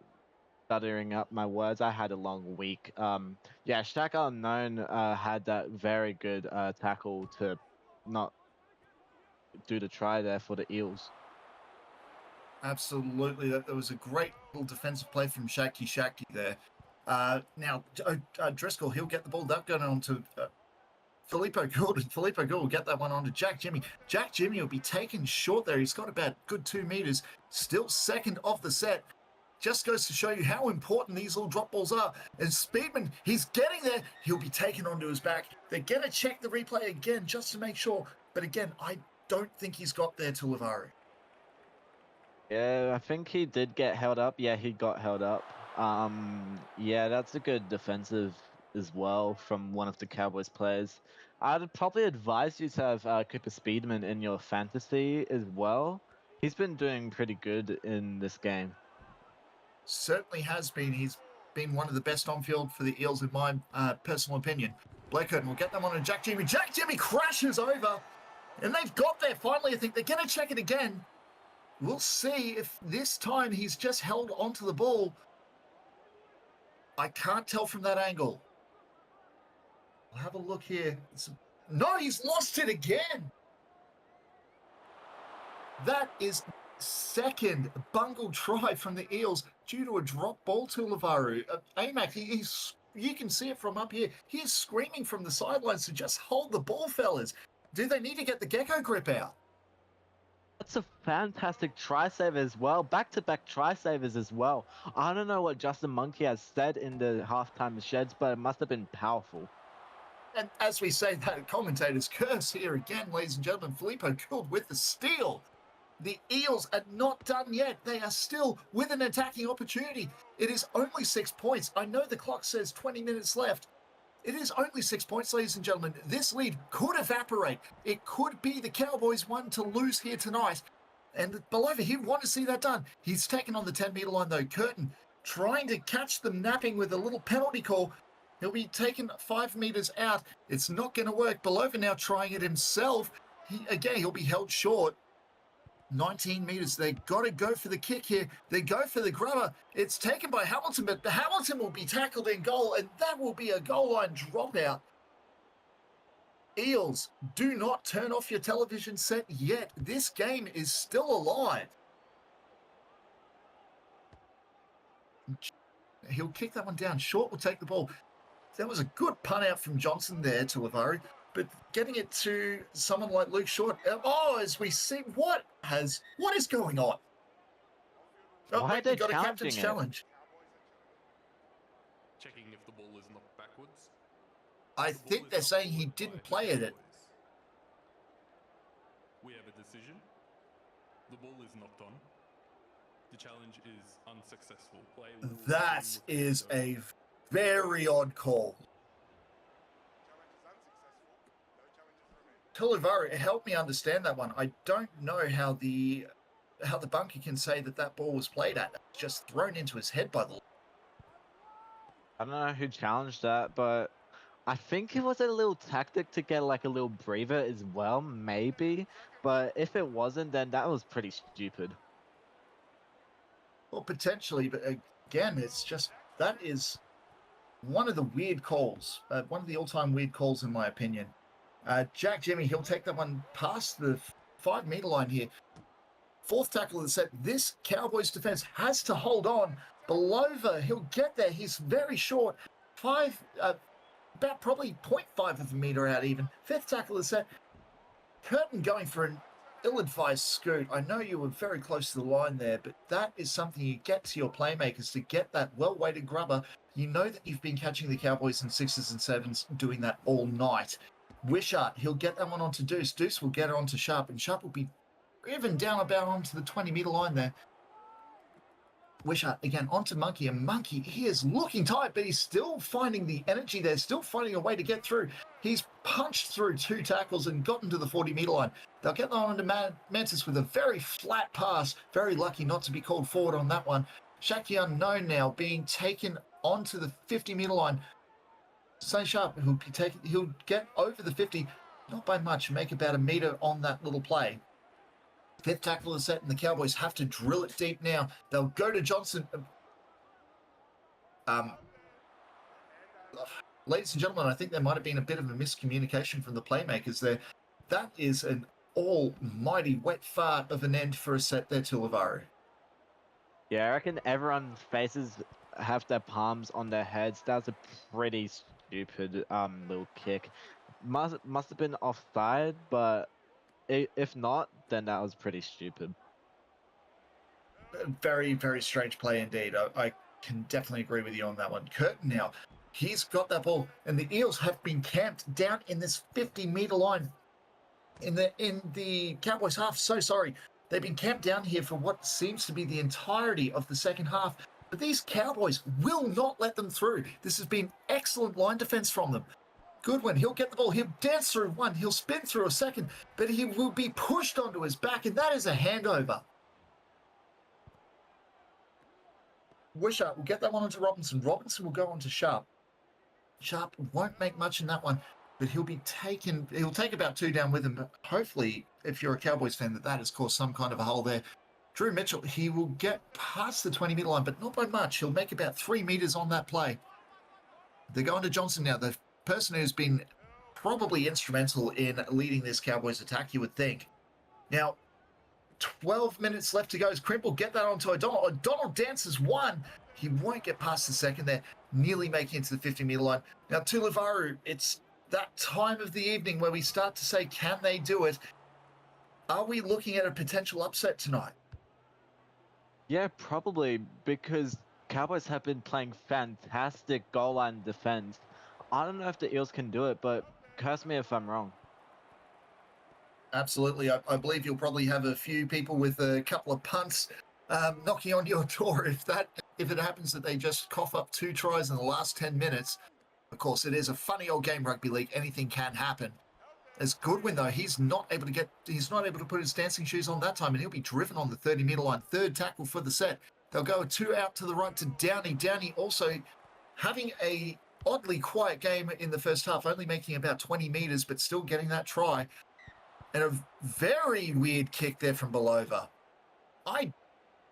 stuttering up my words. I had a long week. Yeah, Shaq Unknown had that very good tackle to not do the try there for the Eels. Absolutely. That was a great little defensive play from Shacky there. Now, Driscoll, he'll get the ball. That's going on to Filippo Gould. Filippo Gould will get that one on to Jack Jimmy. Jack Jimmy will be taken short there. He's got about good 2 metres. Still second of the set. Just goes to show you how important these little drop balls are. And Speedman, he's getting there. He'll be taken onto his back. They're going to check the replay again just to make sure. But again, I don't think he's got there to Lavari. Yeah, I think he did get held up. Yeah, he got held up. Yeah, that's a good defensive as well from one of the Cowboys players. I'd probably advise you to have Cooper Speedman in your fantasy as well. He's been doing pretty good in this game. Certainly has been. He's been one of the best on field for the Eels in my personal opinion. Blake Curtin will get them on to Jack Jimmy. Jack Jimmy crashes over. And they've got there finally. I think they're going to check it again. We'll see if this time he's just held onto the ball. I can't tell from that angle. I'll have a look here. No, he's lost it again. That is second bungled try from the Eels due to a drop ball to Lavaru. Amac, you can see it from up here. He is screaming from the sidelines to just hold the ball, fellas. Do they need to get the gecko grip out? That's a fantastic try save as well. Back-to-back try savers as well. I don't know what Justin Monkey has said in the halftime sheds, but it must have been powerful. And as we say that commentator's curse here again, ladies and gentlemen, Filippo Gould with the steal. The Eels are not done yet. They are still with an attacking opportunity. It is only 6 points. I know the clock says 20 minutes left. It is only 6 points, ladies and gentlemen. This lead could evaporate. It could be the Cowboys' one to lose here tonight. And beloved, he'd want to see that done. He's taken on the 10-metre line, though. Curtin trying to catch them napping with a little penalty call. He'll be taken 5 meters out. It's not going to work. Belova now trying it himself. Again, he'll be held short. 19 meters. They got to go for the kick here. They go for the grubber. It's taken by Hamilton, but Hamilton will be tackled in goal, and that will be a goal line dropout. Eels, do not turn off your television set yet. This game is still alive. He'll kick that one down. Short will take the ball. That was a good punt out from Johnson there to Lavari, but getting it to someone like Luke Short. Oh, as we see, what is going on? Oh, Why are they got a challenging captain's it? challenge. Checking if the ball is knocked backwards. I think they're saying he didn't play it. We have a decision. The ball is knocked on. The challenge is unsuccessful. Play will That resume is with a very odd call. Tulivari, help me understand that one. I don't know how the bunker can say that ball was played at. It's just thrown into his head by the. I don't know who challenged that, but I think it was a little tactic to get like a little breather as well, maybe. But if it wasn't, then that was pretty stupid. Well, potentially, but again, it's just that is one of the weird calls, one of the all-time weird calls in my opinion. Jack Jimmy, he'll take that one past the 5 meter line here. Fourth tackle of the set. This Cowboys defense has to hold on. Belova, he'll get there. He's very short. About probably 0.5 of a meter out even. Fifth tackle of the set. Curtin going for an ill-advised scoot. I know you were very close to the line there, but that is something you get to your playmakers to get that well-weighted grubber. You know that you've been catching the Cowboys in 6s and 7s doing that all night. Wishart, he'll get that one onto Deuce. Deuce will get it onto Sharp, and Sharp will be driven down about onto the 20-meter line there. Wishart again onto Monkey, and Monkey, he is looking tight, but he's still finding the energy there, still finding a way to get through. He's punched through 2 tackles and gotten to the 40-meter line. They'll get that on to Mantis with a very flat pass. Very lucky not to be called forward on that one. Shaki Unknown now being taken onto the 50-meter line. Stay Sharp, he'll get over the 50, not by much, make about a meter on that little play. Fifth tackle of the set, and the Cowboys have to drill it deep now. They'll go to Johnson. Ladies and gentlemen, I think there might have been a bit of a miscommunication from the playmakers there. That is an almighty wet fart of an end for a set there to Lavari. Yeah, I reckon everyone's faces have their palms on their heads. That was a pretty stupid little kick. Must have been offside, but if not, then that was pretty stupid. Very, very strange play indeed. I can definitely agree with you on that one. Curtin now, he's got that ball, and the Eels have been camped down in this 50-meter line in the Cowboys half. So sorry. They've been camped down here for what seems to be the entirety of the second half. But these Cowboys will not let them through. This has been excellent line defense from them. Goodwin, he'll get the ball. He'll dance through one. He'll spin through a second. But he will be pushed onto his back, and that is a handover. Wishart will get that one onto Robinson. Robinson will go onto Sharp. Sharp won't make much in that one, but he'll take about 2 down with him. But hopefully, if you're a Cowboys fan, that has caused some kind of a hole there. Drew Mitchell, he will get past the 20-meter line, but not by much. He'll make about 3 meters on that play. They're going to Johnson now, the person who's been probably instrumental in leading this Cowboys attack, you would think. Now, 12 minutes left to go as Crimp will get that onto O'Donnell. O'Donnell dances one. He won't get past the second there, nearly making it to the 50-meter line. Now, Tulivaru, it's that time of the evening where we start to say, can they do it? Are we looking at a potential upset tonight? Yeah, probably, because Cowboys have been playing fantastic goal line defense. I don't know if the Eels can do it, but curse me if I'm wrong. Absolutely. I believe you'll probably have a few people with a couple of punts knocking on your door if it happens that they just cough up 2 tries in the last 10 minutes. Of course, it is a funny old game, rugby league. Anything can happen. As Goodwin, though, he's not able to put his dancing shoes on that time, and he'll be driven on the 30-meter line. Third tackle for the set. They'll go 2 out to the right to Downey. Downey also having a oddly quiet game in the first half, only making about 20 metres, but still getting that try. And a very weird kick there from Belova. I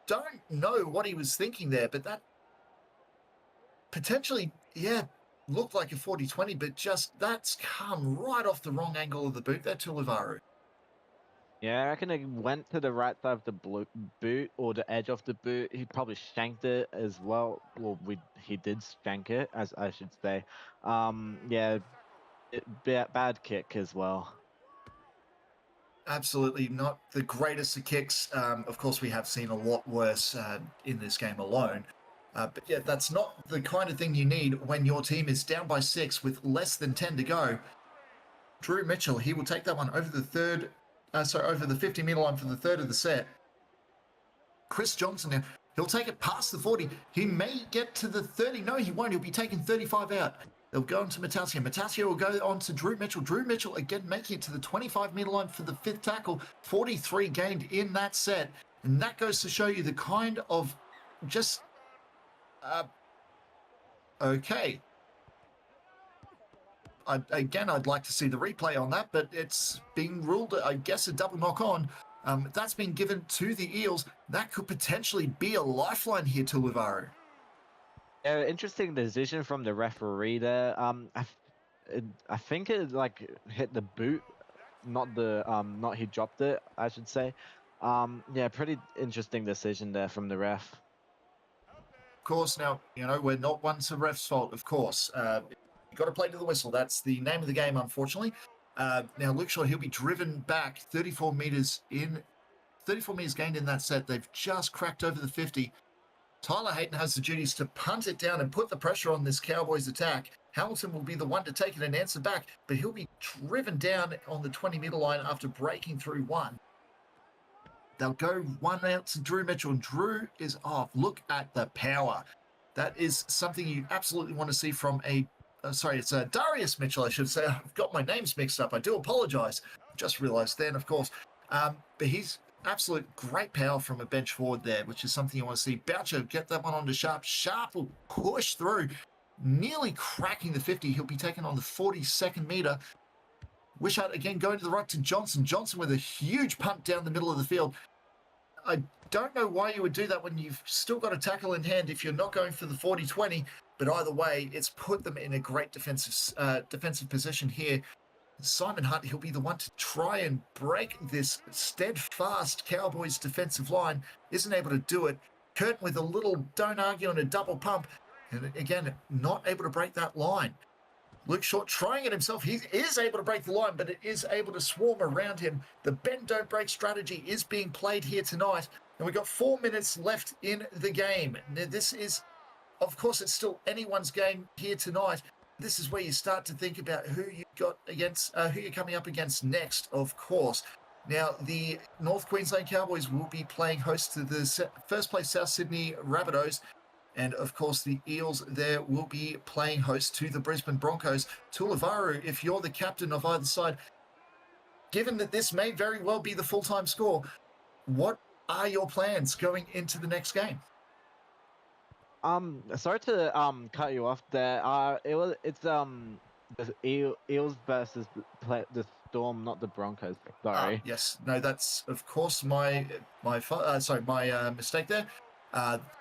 don't know what he was thinking there, but that potentially, looked like a 40-20, but just that's come right off the wrong angle of the boot there to Livaru. Yeah, I reckon it went to the right side of the boot or the edge of the boot. He probably shanked it as well. Well, he did shank it, as I should say. Yeah, bad kick as well. Absolutely not the greatest of kicks. Of course, we have seen a lot worse in this game alone. But yeah, that's not the kind of thing you need when your team is down by 6 with less than 10 to go. Drew Mitchell, he will take that one over the over the 50-metre line for the third of the set. Chris Johnson now, he'll take it past the 40. He may get to the 30. No, he won't. He'll be taking 35 out. They'll go on to Matasio. Matasio will go on to Drew Mitchell. Drew Mitchell again making it to the 25-metre line for the 5th tackle. 43 gained in that set. And that goes to show you the kind of just... okay. I'd like to see the replay on that, but it's being ruled, I guess, a double knock on. That's been given to the Eels. That could potentially be a lifeline here to Livaru. Interesting decision from the referee there. I think it like hit the boot, not he dropped it, I should say. Yeah, pretty interesting decision there from the ref. Of course, now, we're not one to ref's fault, of course. You've got to play to the whistle. That's the name of the game, unfortunately. Now, Luke Shaw, he'll be driven back 34 metres gained in that set. They've just cracked over the 50. Tyler Hayden has the duties to punt it down and put the pressure on this Cowboys attack. Hamilton will be the one to take it and answer back, but he'll be driven down on the 20-metre line after breaking through one. They'll go one out to Drew Mitchell, and Drew is off. Look at the power. That is something you absolutely want to see from it's Darius Mitchell, I should say. I've got my names mixed up. I do apologise. Just realised then, of course. But he's absolute great power from a bench forward there, which is something you want to see. Boucher, get that one onto Sharp. Sharp will push through, nearly cracking the 50. He'll be taken on the 42nd metre. Wishart again going to the right to Johnson. Johnson with a huge punt down the middle of the field. I don't know why you would do that when you've still got a tackle in hand if you're not going for the 40-20, but either way, it's put them in a great defensive position here. Simon Hunt, he'll be the one to try and break this steadfast Cowboys defensive line. Isn't able to do it. Curtin with a little don't argue and a double pump. And again, not able to break that line. Luke Short trying it himself. He is able to break the line, but it is able to swarm around him. The bend don't break strategy is being played here tonight. And we've got 4 minutes left in the game. Now, this is, of course, it's still anyone's game here tonight. This is where you start to think about who you got against, who you're coming up against next, of course. Now, the North Queensland Cowboys will be playing host to the first place South Sydney Rabbitohs. And, of course, the Eels there will be playing host to the Brisbane Broncos. Tulivaru, if you're the captain of either side, given that this may very well be the full-time score, what are your plans going into the next game? Sorry to cut you off there. It's the Eels versus the Storm, not the Broncos. Sorry. Yes, no, that's of course my mistake there.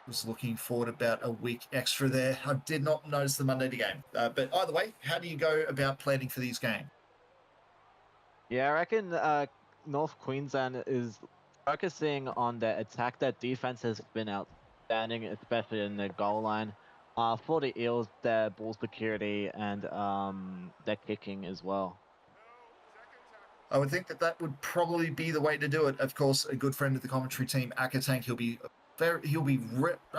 Was looking forward about a week extra there. I did not notice the Monday game. But either way, how do you go about planning for these games? Yeah, I reckon North Queensland is focusing on their attack. Their defense has been outstanding, especially in the goal line. For the Eels, their ball security and their kicking as well. I would think that would probably be the way to do it. Of course, a good friend of the commentary team, Akatank, he'll be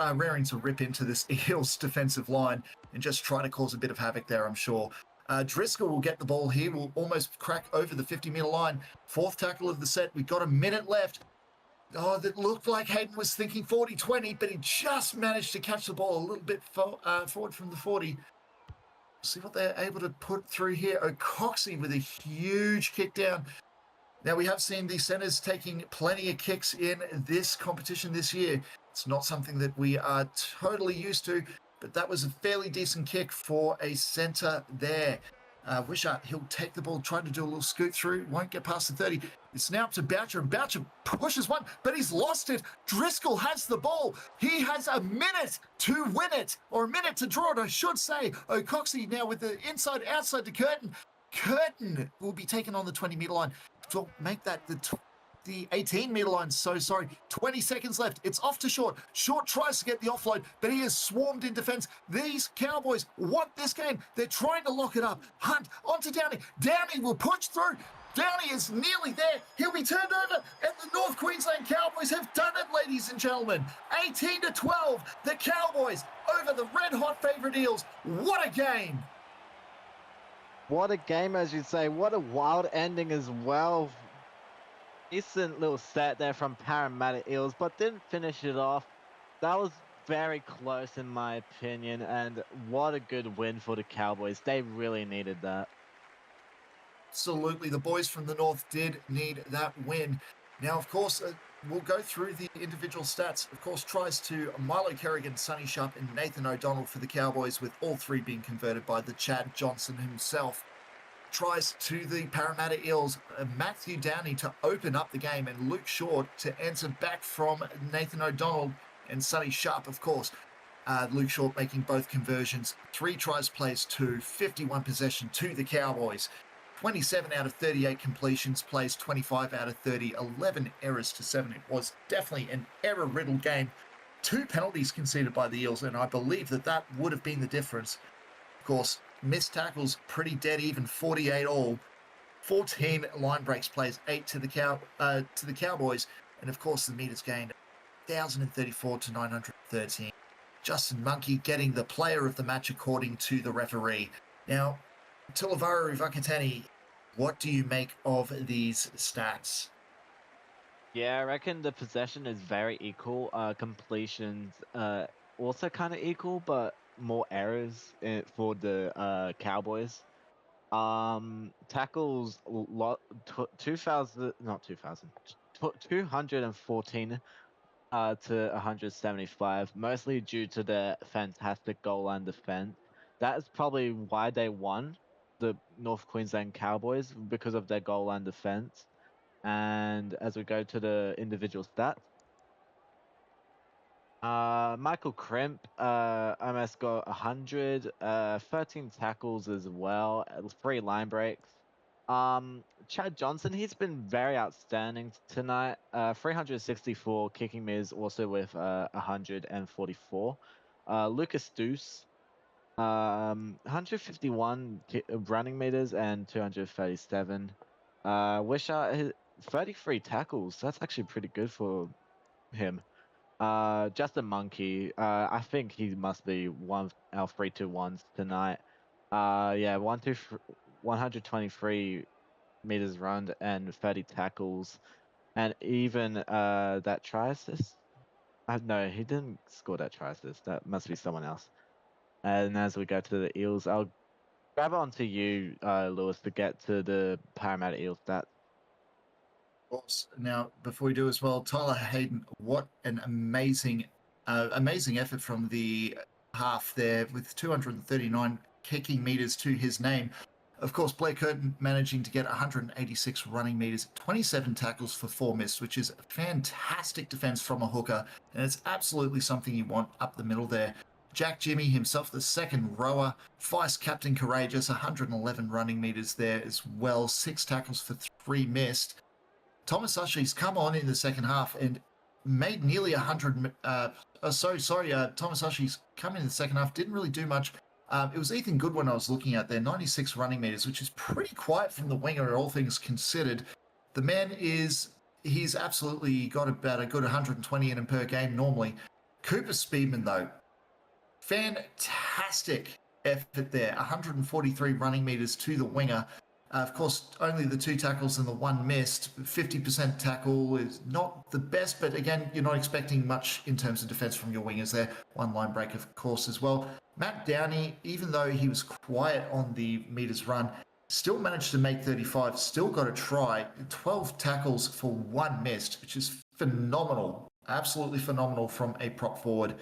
raring to rip into this Eels defensive line and just try to cause a bit of havoc there, I'm sure. Driscoll will get the ball here. Will almost crack over the 50-metre line. Fourth tackle of the set. We've got a minute left. Oh, that looked like Hayden was thinking 40-20, but he just managed to catch the ball a little bit forward from the 40. See what they're able to put through here. O'Coxey with a huge kick down. Now, we have seen the centres taking plenty of kicks in this competition this year. It's not something that we are totally used to. but that was a fairly decent kick for a centre there. Wishart, he'll take the ball, try to do a little scoot through, won't get past the 30. It's now up to Boucher, and Boucher pushes one, but he's lost it. Driscoll has the ball. He has a minute to win it, or a minute to draw it, I should say. O'Coxey now with the inside, outside to Curtin. Curtin will be taken on the 20-metre line. So make that the 18-metre line, so sorry. 20 seconds left. It's off to Short. Short tries to get the offload, but he is swarmed in defence. These Cowboys want this game. They're trying to lock it up. Hunt onto Downey. Downey will push through. Downey is nearly there. He'll be turned over, and the North Queensland Cowboys have done it, ladies and gentlemen. 18-12. The Cowboys over the red-hot favourite Eels. What a game. What a game, as you say. What a wild ending as well. Decent little set there from Parramatta Eels, but didn't finish it off. That was very close in my opinion, and what a good win for the Cowboys. They really needed that. Absolutely. The boys from the North did need that win. Now, of course, we'll go through the individual stats. Of course, tries to Milo Kerrigan, Sonny Sharp, and Nathan O'Donnell for the Cowboys, with all three being converted by the Chad Johnson himself. Tries to the Parramatta Eels, Matthew Downey to open up the game, and Luke Short to answer back from Nathan O'Donnell and Sonny Sharp, of course. Luke Short making both conversions. 3 tries plays, 51 possession to the Cowboys. 27 out of 38 completions plays, 25 out of 30, 11 errors to 7. It was definitely an error-riddled game. 2 penalties conceded by the Eels, and I believe that would have been the difference. Of course, missed tackles, pretty dead even, 48 all. 14 line breaks plays, 8 to the Cowboys. And of course, the meters gained, 1,034 to 913. Justin Monkey getting the player of the match according to the referee. Now, Tulavara Vakatani, what do you make of these stats? Yeah, I reckon the possession is very equal. Completions also kind of equal, but more errors for the Cowboys. Tackles 214 to 175, mostly due to their fantastic goal line defense. That is probably why they won, the North Queensland Cowboys, because of their goal line defense. And as we go to the individual stats, Michael Crimp almost got 100, 13 tackles as well, 3 line breaks. Chad Johnson, he's been very outstanding tonight. 364 kicking meters, also with 144. Lucas Deuce, 151 running meters and 237. Wishart, 33 tackles. That's actually pretty good for him. Justin Monkey, I think he must be one of our 3-2-1s tonight. Yeah, 123 meters run and 30 tackles, and even that try assist. No, he didn't score that try assist. That must be someone else. And as we go to the Eels, I'll grab onto you, Lewis, to get to the Parramatta Eels stats. Course. Now, before we do as well, Tyler Hayden, what an amazing effort from the half there, with 239 kicking meters to his name. Of course, Blair Curtin managing to get 186 running meters, 27 tackles for 4 missed, which is fantastic defense from a hooker, and it's absolutely something you want up the middle there. Jack Jimmy himself, the second rower, vice captain courageous, 111 running meters there as well, 6 tackles for 3 missed. Thomas Ushley's come on in the second half and made nearly 100. Thomas Ushley's come in the second half, didn't really do much. It was Ethan Goodwin I was looking at there, 96 running meters, which is pretty quiet from the winger, all things considered. The man he's absolutely got about a good 120 in him per game normally. Cooper Speedman, though, fantastic effort there, 143 running meters to the winger. Of course, only the 2 tackles and the 1 missed. 50% tackle is not the best, but again, you're not expecting much in terms of defense from your wingers there. 1 line break, of course, as well. Matt Downey, even though he was quiet on the meters run, still managed to make 35, still got a try. 12 tackles for 1 missed, which is phenomenal. Absolutely phenomenal from a prop forward.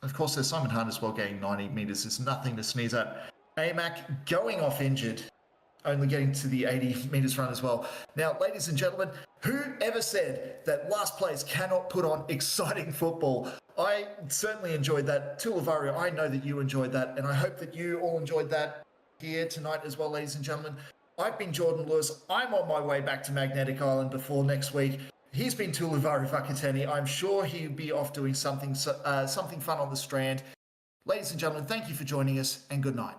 Of course, there's Simon Hunt as well, getting 90 metres. It's nothing to sneeze at. AMAC going off injured, only getting to the 80 metres run as well. Now, ladies and gentlemen, whoever said that last place cannot put on exciting football? I certainly enjoyed that. Tulivario, I know that you enjoyed that, and I hope that you all enjoyed that here tonight as well, ladies and gentlemen. I've been Jordan Lewis. I'm on my way back to Magnetic Island before next week. He's been Tulivario Vakateni. I'm sure he'll be off doing something fun on the Strand. Ladies and gentlemen, thank you for joining us, and good night.